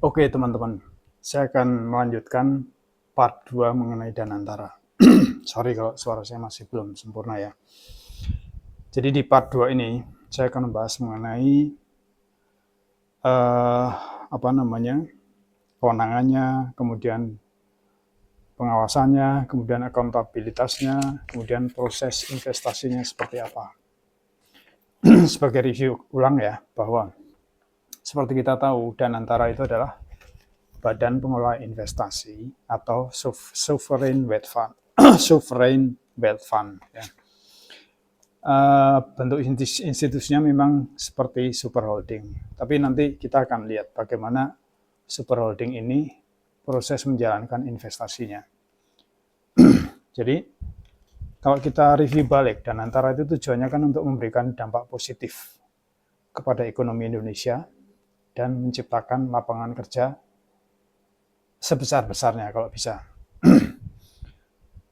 Oke teman-teman, saya akan melanjutkan part 2 mengenai Danantara. Sorry kalau suara saya masih belum sempurna ya. Jadi di part 2 ini saya akan membahas mengenai eh, apa namanya kewenangannya, kemudian pengawasannya, kemudian akuntabilitasnya, kemudian proses investasinya seperti apa. Sebagai review ulang ya, bahwa seperti kita tahu Danantara itu adalah Badan Pengelola Investasi atau Sovereign Wealth Fund. Sovereign Wealth Fund. Ya. Bentuk institusinya memang seperti super holding. Tapi nanti kita akan lihat bagaimana super holding ini proses menjalankan investasinya. Jadi kalau kita review balik, Danantara itu tujuannya kan untuk memberikan dampak positif kepada ekonomi Indonesia dan menciptakan lapangan kerja sebesar-besarnya kalau bisa.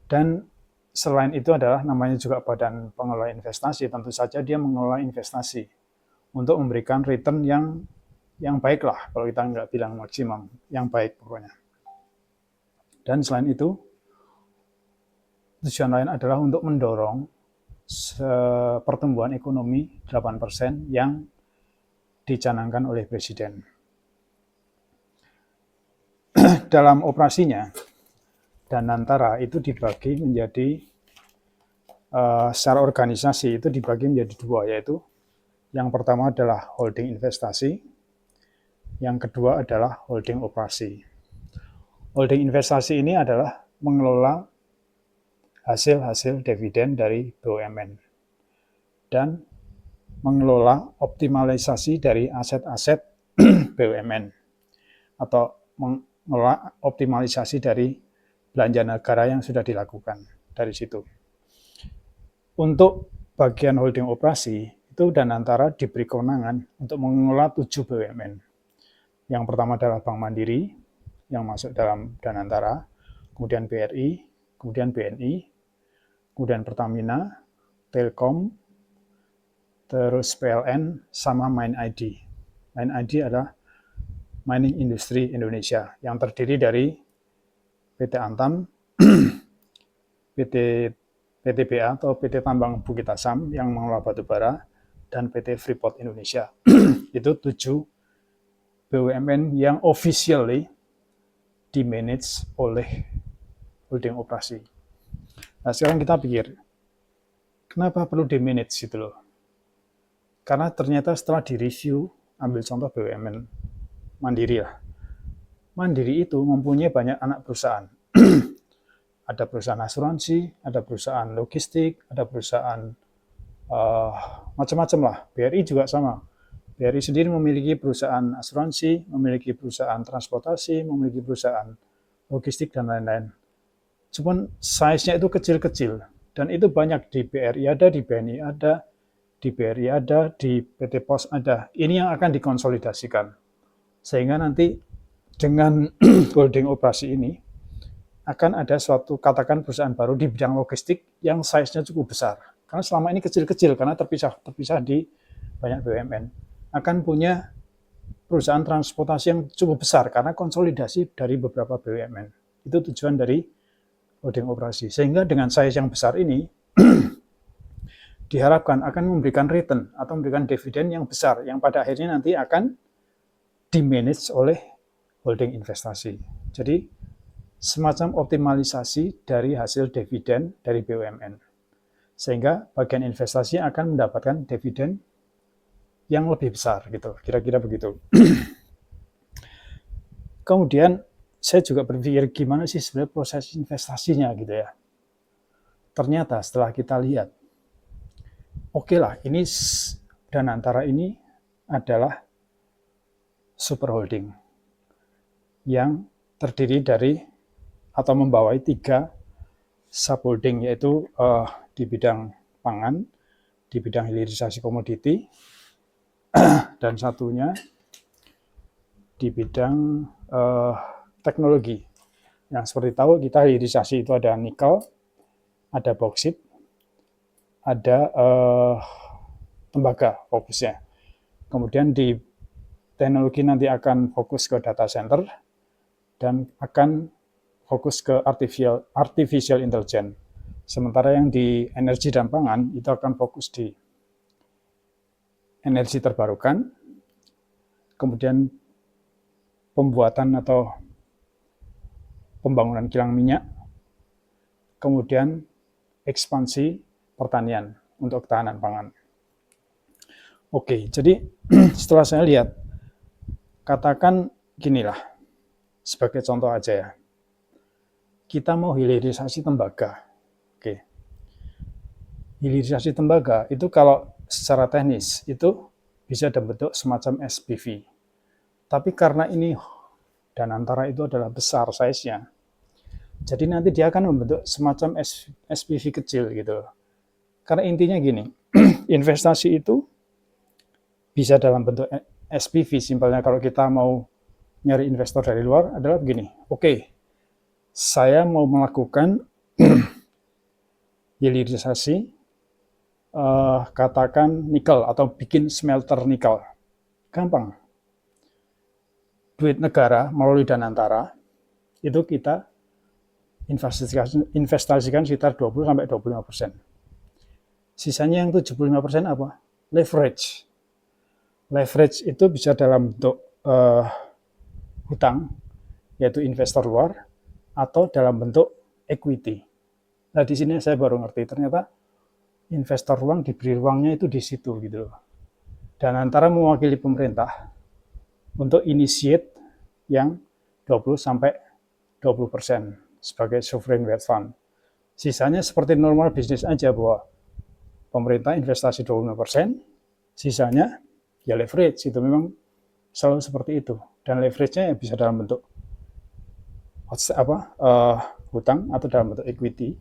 Dan selain itu adalah namanya juga Badan Pengelola Investasi, tentu saja dia mengelola investasi untuk memberikan return yang baik lah, kalau kita nggak bilang maksimum, yang baik pokoknya. Dan selain itu, tujuan lain adalah untuk mendorong pertumbuhan ekonomi 8% yang dicanangkan oleh Presiden. Dalam operasinya, Danantara itu dibagi menjadi secara organisasi itu dibagi menjadi dua, yaitu yang pertama adalah holding investasi, yang kedua adalah holding operasi. Holding investasi ini adalah mengelola hasil-hasil dividen dari BUMN dan mengelola optimalisasi dari aset-aset BUMN atau mengelola optimalisasi dari belanja negara yang sudah dilakukan dari situ. Untuk bagian holding operasi, itu Danantara diberi kewenangan untuk mengelola 7 BUMN. Yang pertama adalah Bank Mandiri, yang masuk dalam Danantara, kemudian BRI, kemudian BNI, kemudian Pertamina, Telkom, terus PLN, sama MindID. MindID adalah Mining Industry Indonesia, yang terdiri dari PT Antam, PTBA atau PT Tambang Bukit Asam yang mengelola batubara, dan PT Freeport Indonesia. Itu 7 BUMN yang officially dimanage oleh holding operasi. Nah sekarang kita pikir, kenapa perlu dimanage gitu loh? Karena ternyata setelah direview, ambil contoh BUMN Mandiri lah. Mandiri itu mempunyai banyak anak perusahaan. Ada perusahaan asuransi, ada perusahaan logistik, ada perusahaan macam-macam lah. BRI juga sama. BRI sendiri memiliki perusahaan asuransi, memiliki perusahaan transportasi, memiliki perusahaan logistik, dan lain-lain. Cuman size-nya itu kecil-kecil. Dan itu banyak di BRI ada, di BNI ada, di BRI ada, di PT Pos ada. Ini yang akan dikonsolidasikan. Sehingga nanti dengan holding operasi ini, akan ada suatu, katakan perusahaan baru di bidang logistik yang size-nya cukup besar. Karena selama ini kecil-kecil, karena terpisah di banyak BUMN. Akan punya perusahaan transportasi yang cukup besar, karena konsolidasi dari beberapa BUMN. Itu tujuan dari holding operasi. Sehingga dengan size yang besar ini, diharapkan akan memberikan return atau memberikan dividen yang besar, yang pada akhirnya nanti akan dimanage oleh holding investasi. Jadi, semacam optimalisasi dari hasil dividen dari BUMN. Sehingga bagian investasi akan mendapatkan dividen yang lebih besar gitu. Kira-kira begitu. Kemudian saya juga berpikir gimana sih sebenarnya proses investasinya gitu ya. Ternyata setelah kita lihat, oke lah, ini Danantara ini adalah super holding yang terdiri dari atau membawai 3 subholding, yaitu di bidang pangan, di bidang hilirisasi komoditi, dan satunya di bidang teknologi. Yang seperti tahu kita hilirisasi itu ada nikel, ada bauksit, ada tembaga fokusnya. Kemudian di teknologi nanti akan fokus ke data center dan akan fokus ke artificial intelligence. Sementara yang di energi dan pangan itu akan fokus di energi terbarukan, kemudian pembuatan atau pembangunan kilang minyak, kemudian ekspansi pertanian untuk ketahanan pangan. Oke, jadi setelah saya lihat, katakan ginilah, sebagai contoh aja ya, kita mau hilirisasi tembaga. Oke, hilirisasi tembaga itu kalau secara teknis itu bisa dalam bentuk semacam SPV. Tapi karena ini Danantara itu adalah besar size-nya, jadi nanti dia akan membentuk semacam SPV kecil gitu. Karena intinya gini, investasi itu bisa dalam bentuk SPV. Simpelnya kalau kita mau nyari investor dari luar adalah begini, oke, saya mau melakukan hilirisasi katakan nikel atau bikin smelter nikel. Gampang. Duit negara melalui Danantara itu kita investasikan sekitar 20-25%. Sisanya yang 75% apa? Leverage. Leverage itu bisa dalam bentuk hutang, yaitu investor luar, atau dalam bentuk equity. Nah, di sini saya baru ngerti, ternyata investor luar diberi ruangnya itu di situ gitu. Danantara mewakili pemerintah untuk initiate yang 20-20% sebagai sovereign wealth fund. Sisanya seperti normal bisnis aja, bahwa pemerintah investasi 25%, sisanya ya leverage. Itu memang selalu seperti itu. Dan leverage-nya bisa dalam bentuk hutang atau dalam bentuk equity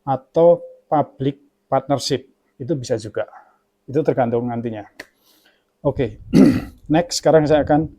atau public partnership. Itu bisa juga. Itu tergantung nantinya. Oke, next sekarang saya akan